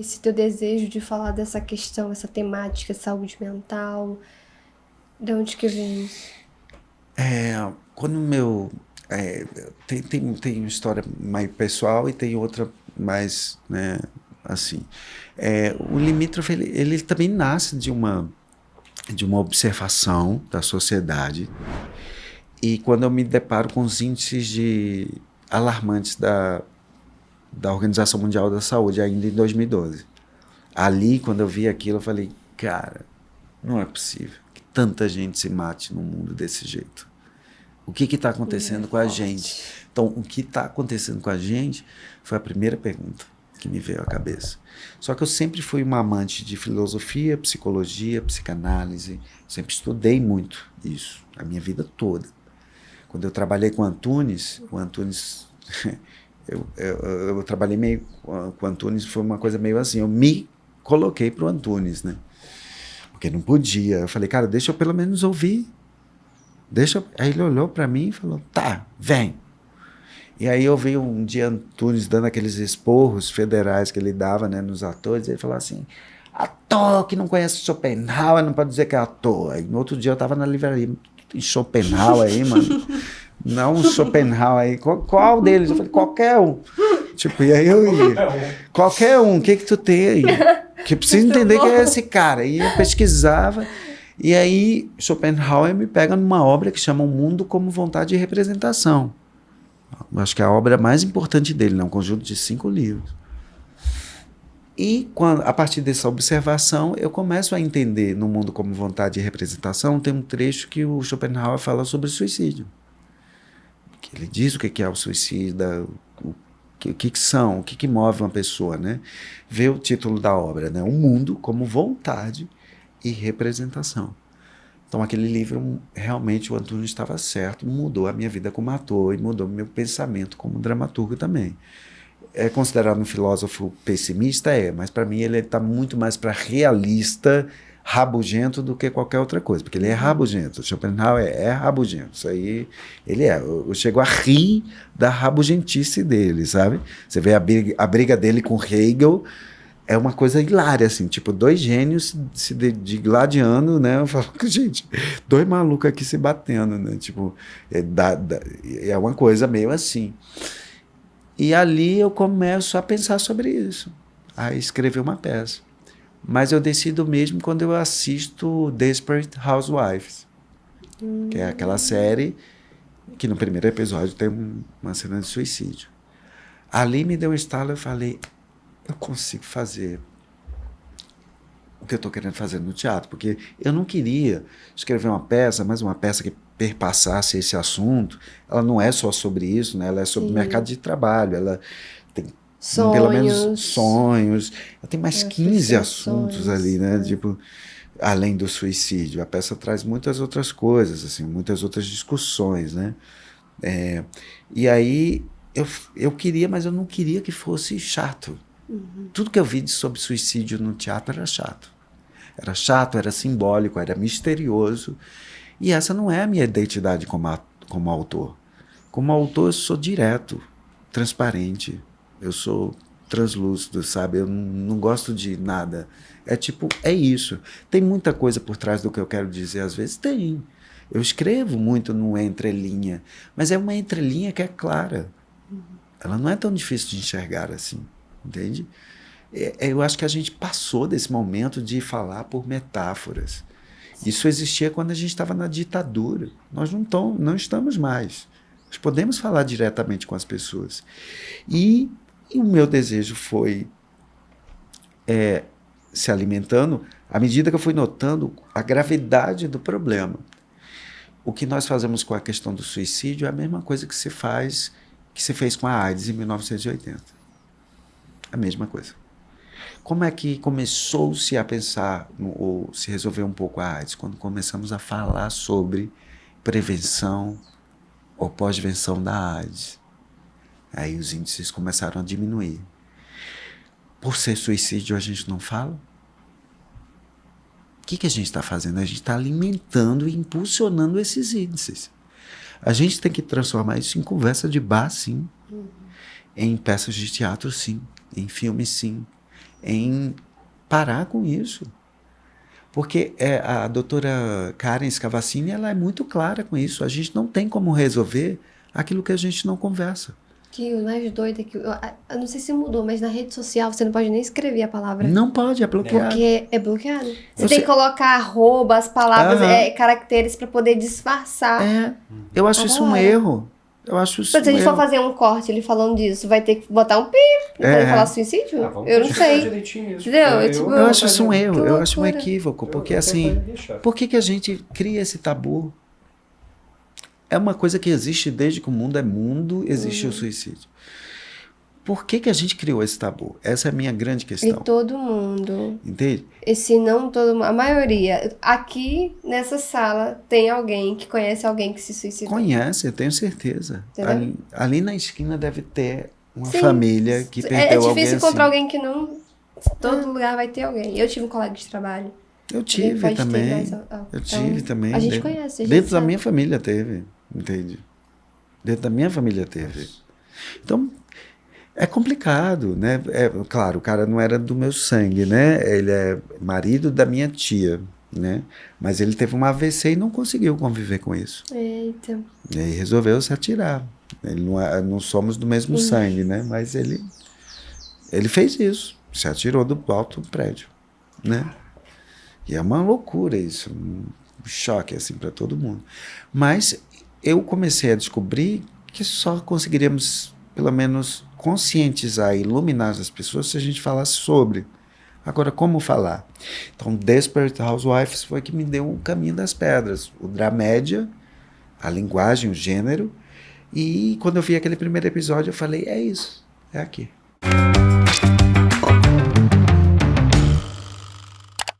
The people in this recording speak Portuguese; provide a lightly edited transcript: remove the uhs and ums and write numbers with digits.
esse teu desejo de falar dessa questão, essa temática, saúde mental? De onde que vem isso? Quando meu... é, tem uma história mais pessoal e tem outra mais, né, assim. O limítrofe, ele também nasce de uma observação da sociedade. E quando eu me deparo com os índices alarmantes da Organização Mundial da Saúde, ainda em 2012. Ali, quando eu vi aquilo, eu falei, cara, não é possível que tanta gente se mate no mundo desse jeito. O que está É acontecendo com a gente? forte. Então, o que está acontecendo com a gente foi a primeira pergunta que me veio à cabeça. Só que eu sempre fui uma amante de filosofia, psicologia, psicanálise. Sempre estudei muito isso, a minha vida toda. Quando eu trabalhei com o Antunes eu trabalhei meio com o Antunes, foi uma coisa meio assim, eu me coloquei pro Antunes, né? Porque não podia. Eu falei, cara, deixa eu pelo menos ouvir. Aí ele olhou para mim e falou, tá, vem. E aí eu vi um dia Antunes dando aqueles esporros federais que ele dava, né, nos atores, e ele falou assim, ator que não conhece Schopenhauer não pode dizer que é ator. Aí no outro dia eu tava na livraria, tem Schopenhauer aí, mano? Não, um Schopenhauer aí. Qual deles? Eu falei, qualquer um. Tipo, e aí eu ia. Qualquer um, o que tu tem aí? Que precisa Muito entender que é esse bom. cara. E eu pesquisava. E aí Schopenhauer me pega numa obra que chama O Mundo como Vontade e Representação. Eu acho que é a obra mais importante dele, né? Um conjunto de 5 livros. E a partir dessa observação, eu começo a entender no Mundo como Vontade e Representação, tem um trecho que o Schopenhauer fala sobre suicídio. Que ele diz o que é o suicida, o que move uma pessoa, né? Vê o título da obra, né? O mundo como vontade e representação. Então aquele livro, realmente o Antônio estava certo, mudou a minha vida como ator e mudou meu pensamento como dramaturgo também. É considerado um filósofo pessimista? Mas para mim ele está muito mais para realista, rabugento do que qualquer outra coisa, porque ele é rabugento. Schopenhauer é rabugento. Isso aí ele é. Eu chego a rir da rabugentice dele, sabe? Você vê a briga dele com Hegel, é uma coisa hilária, assim, tipo, dois gênios se digladiando, né? Eu falo, gente, dois malucos aqui se batendo, né? Tipo, é uma coisa meio assim. E ali eu começo a pensar sobre isso, a escrever uma peça. Mas eu decido mesmo quando eu assisto Desperate Housewives, que é aquela série que no primeiro episódio tem uma cena de suicídio. Ali me deu um estalo, eu falei, eu consigo fazer o que eu estou querendo fazer no teatro, porque eu não queria escrever uma peça, mas uma peça que perpassasse esse assunto. Ela não é só sobre isso, né? Ela é sobre o mercado Sim. de trabalho, ela tem pelo menos Sonhos, sonhos, ela tem mais 15 assuntos ali, frustrações. né? Tipo, além do suicídio. A peça traz muitas outras coisas, assim, muitas outras discussões, né? É, e aí eu queria, mas eu não queria que fosse chato. Tudo que eu vi sobre suicídio no teatro era chato. Era chato, era simbólico, era misterioso. E essa não é a minha identidade como autor. Como autor, eu sou direto, transparente. Eu sou translúcido, sabe? Eu não gosto de nada. É tipo, é isso. Tem muita coisa por trás do que eu quero dizer, às vezes? Tem. Eu escrevo muito no entrelinha, mas é uma entrelinha que é clara. Ela não é tão difícil de enxergar assim, entende? Eu acho que a gente passou desse momento de falar por metáforas. Isso existia quando a gente estava na ditadura. Nós não estamos mais. Nós podemos falar diretamente com as pessoas. E o meu desejo foi se alimentando à medida que eu fui notando a gravidade do problema. O que nós fazemos com a questão do suicídio é a mesma coisa que se fez com a AIDS em 1980. A mesma coisa. Como é que começou-se a pensar ou se resolver um pouco a AIDS? Quando começamos a falar sobre prevenção ou pós-venção da AIDS. Aí os índices começaram a diminuir. Por ser suicídio, a gente não fala? O que a gente está fazendo? A gente está alimentando e impulsionando esses índices. A gente tem que transformar isso em conversa de bar, sim. Em peças de teatro, sim. Em filmes, sim. em parar com isso. Porque a doutora Karen Scavacini, ela é muito clara com isso. A gente não tem como resolver aquilo que a gente não conversa. Que o mais doido é que... Eu não sei se mudou, mas na rede social você não pode nem escrever a palavra. Não pode, é bloqueado. Porque é bloqueado. Você tem que colocar arroba, as palavras, caracteres para poder disfarçar. Eu acho isso um erro. Eu acho isso Se a gente for fazer um corte ele falando disso, vai ter que botar um pi pra falar suicídio? Eu não sei. Entendeu? Eu acho isso um erro, eu acho um equívoco. Porque assim, por que a gente cria esse tabu? É uma coisa que existe desde que o mundo é mundo, existe o suicídio. Por que a gente criou esse tabu? Essa é a minha grande questão. E todo mundo. Entende? E se não todo mundo, a maioria. Aqui nessa sala tem alguém que conhece alguém que se suicidou. Conhece, eu tenho certeza. Ali na esquina deve ter uma Sim. família que perdeu alguém. É difícil encontrar assim. alguém que não... Todo lugar vai ter alguém. Eu tive um colega de trabalho. Eu tive também. Eu tive também. A gente conhece. A gente dentro da sabe. minha família teve, entende? Dentro da minha família teve. Então, é complicado, né? Claro, o cara não era do meu sangue, né? Ele é marido da minha tia, né? Mas ele teve um AVC e não conseguiu conviver com isso. Eita. E aí resolveu se atirar. Ele não somos do mesmo sangue, né? Mas ele fez isso. Se atirou do alto do prédio, né? E é uma loucura isso, um choque assim para todo mundo. Mas eu comecei a descobrir que só conseguiríamos, pelo menos, conscientizar e iluminar as pessoas se a gente falasse sobre. Agora, como falar? Então, Desperate Housewives foi que me deu o caminho das pedras. O dramédia, a linguagem, o gênero. E quando eu vi aquele primeiro episódio, eu falei, é isso, é aqui.